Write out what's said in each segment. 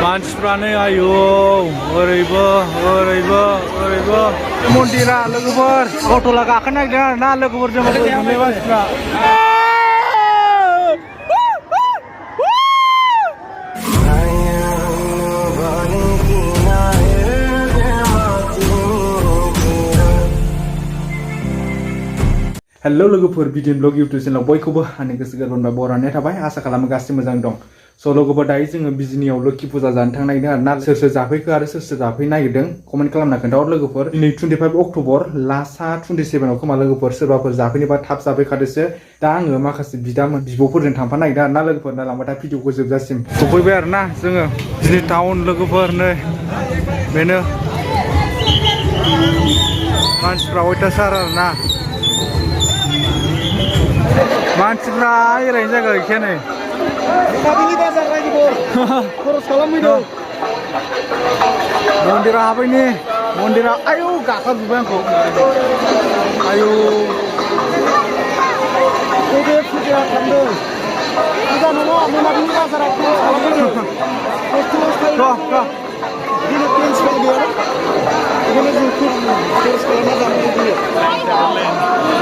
मानसिफ्रानो आयौ ओरैबो ओरैबो ओरैबो मन्दिरा लोगोफोर गथ'ला गाखोनो नागिरदों आरो ना लोगोफोरजों नुनाय मानसिफ्रा हेलो लोगोफोर बिदिन ब्लग इउट्यूब चेनेलाव बयखौबो आंनि गोसो गोरबोनिफ्राय बरायनाय थाबाय आसा खालामो गासिबो मोजां दं स' लोगोफोर दायो जोङो बिजिनियाव लोखि फुजा जानो थांनो नागिरदों आरो ना सोर सोर जाफैखो आरो सोर सोर जाफैनो नागिरदों कमेन्ट खालामना खोन्थाहर लोगोफोर दिनै 25 अक्ट'बर लास्टआ 27आव खोमा लोगोफोर सोरबाफोर जाफैनोबा थाब जाफैखादोसो दा आङो माखासे बिदामोन बिब'फोरजों थांफानो नागिरदों आरो ना लोगोफोर नालांबाय दा भिडिअखौ जोबजासिम सफैबाय आरो ना जोङो बिदिनो टाउन लोगोफोर नै बेनो मानसिफ्रा अयथासार आरो ना मानसिफ्रा ओरैनो जायगा गैखाया नै मोनाबिलि बाजार रायजोफोर खरस खालामफैदों मन्दिरा हाबैनि मन्दिरा आयौ गाखाजोब्बाय आंखौ आयौ बबे फुजाया थांदों फुजा नङा मोनाबिलि बाजाराव खरस खालामफैदों दिनै प्रिन्सिपाल गैया बेखायनो जों खरस खालामना जानांगौ दिनै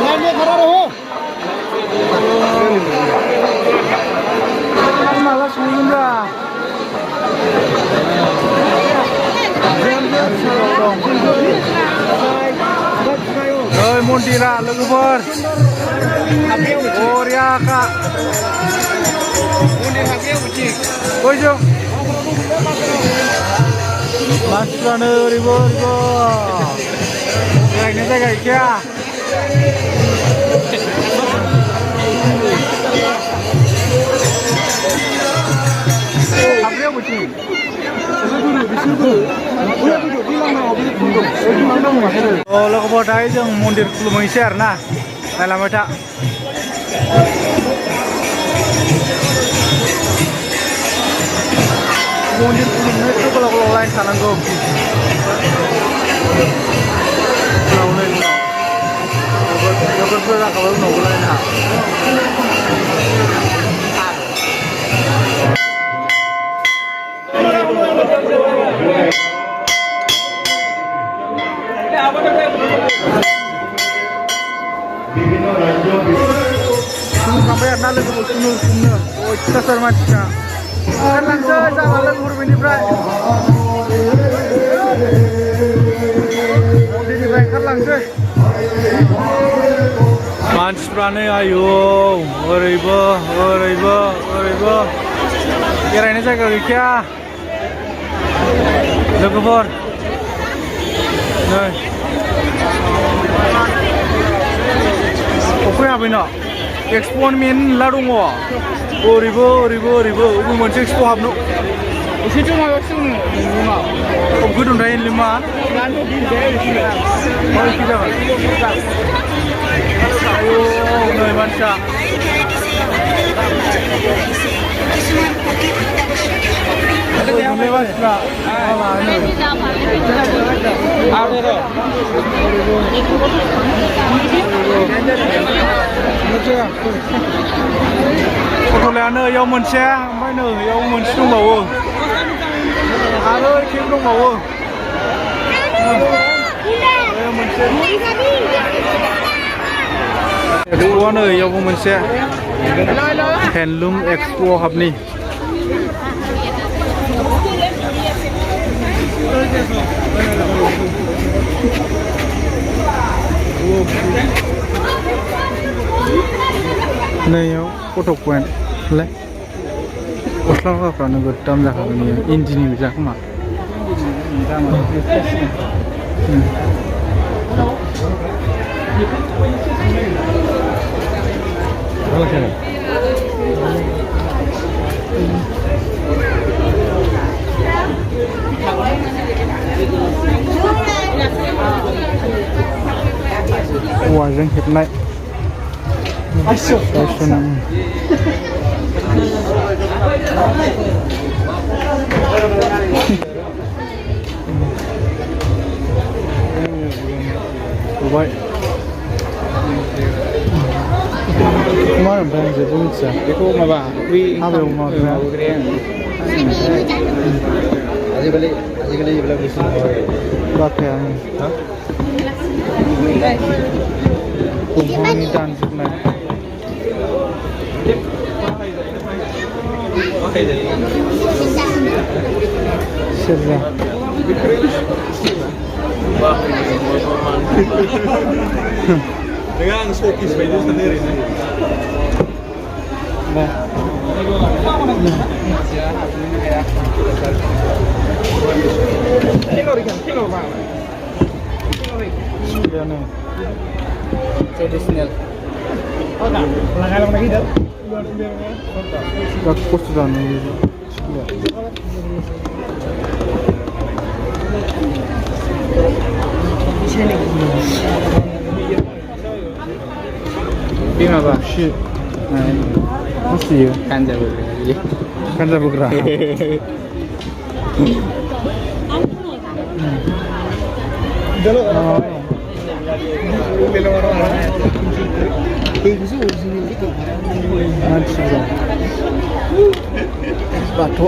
लाइननि खरा रहो माला सहैगोनब्रा ओइ मन्दिरा लोगोफोर बरियाखा बयजों मानसिफ्रानो ओरैबो ओरैबो बेरायनो जायगा गैखाया लोगोफोर दायो जों मन्दिर खुलुमहैसै आरो ना नायलांबाय था मन्दिर खुलुमनो गोलाव गोलाव लाइन थानांगौ जोबोद जाखाबाय उनावबो लाइना थांबाय आरो ना लोगोफोर खुलुमनो अयथासार मानसिफ्रा ओंखारलांसै जाना लोगोफोर बेनिफ्राय मन्दिरनिफ्राय ओंखारलांसै मानसिफ्रानो आयौ ओरैबो ओरैबो ओरैबो बेरायनो जायगा गैखाया लोगोफोर नै अखै हाबैना एक्सप'आनो मेरला दङ ओरैबो ओरैबो ओरैबो बबे मोनसे एक्सप' हाबनो एसेथ' माबासो दङ गोदोनद्राय मा आयौ नै मानसिया मानसिफ्रा गथ'लायानो इयाव मोनसे ओमफ्राय नै इयाव मोनसे दंबावो आरो खेब दंबावो मोनसे एक्सप'आ नै इयावबो मोनसे हेन्दलुम एक्सप'आव हाबनि नैयाव फट' पइन्ट लाय गस्लाफ्रा नोगोद दाम जाखागोन इयो इन्दिनि गोजा खोमा औवाजों हेबनाय मा ओमफ्राय आं जेबो मिथिया बेखौ माबा बै हाबायाव माबाग्राया आजिखालि এইবিলাক বেছি बाखाया दंफांनि दानजोबनाय सेरजा नोङो आं सकिस बायदि सानो ओरैनो ट्रेडिसनेल बिराद खस्थ' जानो बे माबा मुसियो गान्जा बोग्रा मानसिफ्रा बाथौ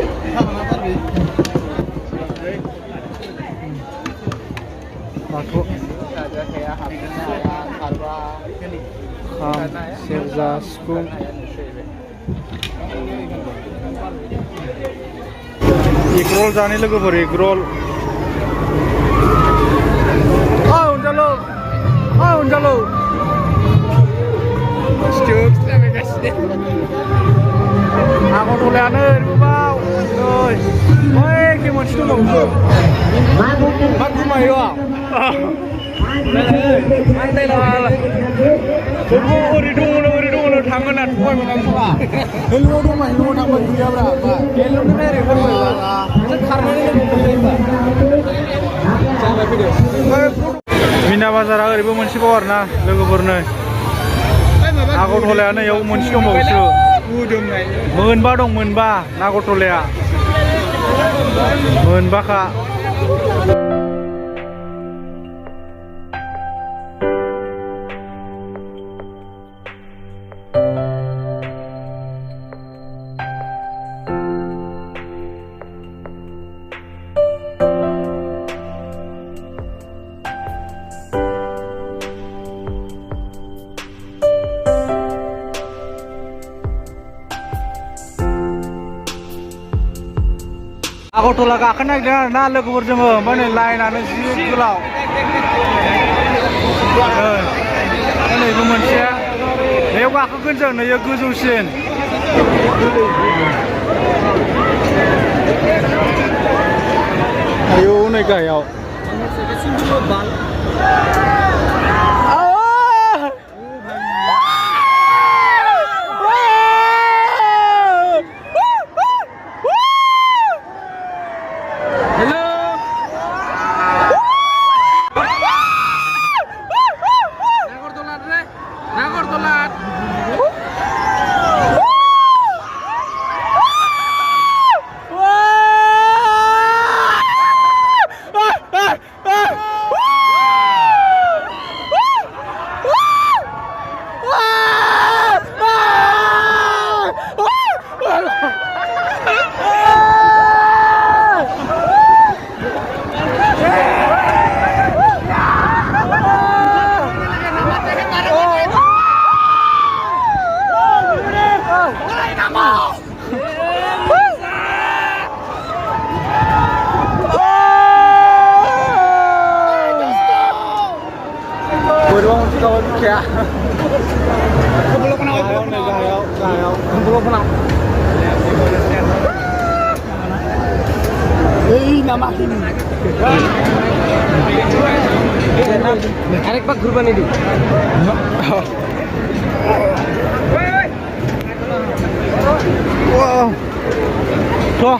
खाम सेरजा सिफुं एगरल जानाय लोगोफोर एगरल उनजालु आगरतलायानो गोबाव नै एखे मोनसे दंबावो मा गुमायो ओरै दङ थाङो ना थगायमोन आं सला हेलुआव दंबा हेलुआव थांबाय गैयाब्रा हेलुआव डाइरेक्ट खारनानै मिना बाजारा ओरैबो मोनसेबाव आरोना लोगोफोरनो आगरतलायानो इयाव मोनसे दंबावोसो मोनबा दं मोनबा आगरतलाया मोनबाखा आगरतला गाखोनो नागिरदों आरोना लोगोफोर जोङो ओमफ्राय नै लाइनानो जि गोलाव नैबो मोनसे बेयाव गाखोगोन जों नैयो गोजौसिन आयौ नै गाहायाव anak pak kurban ini wow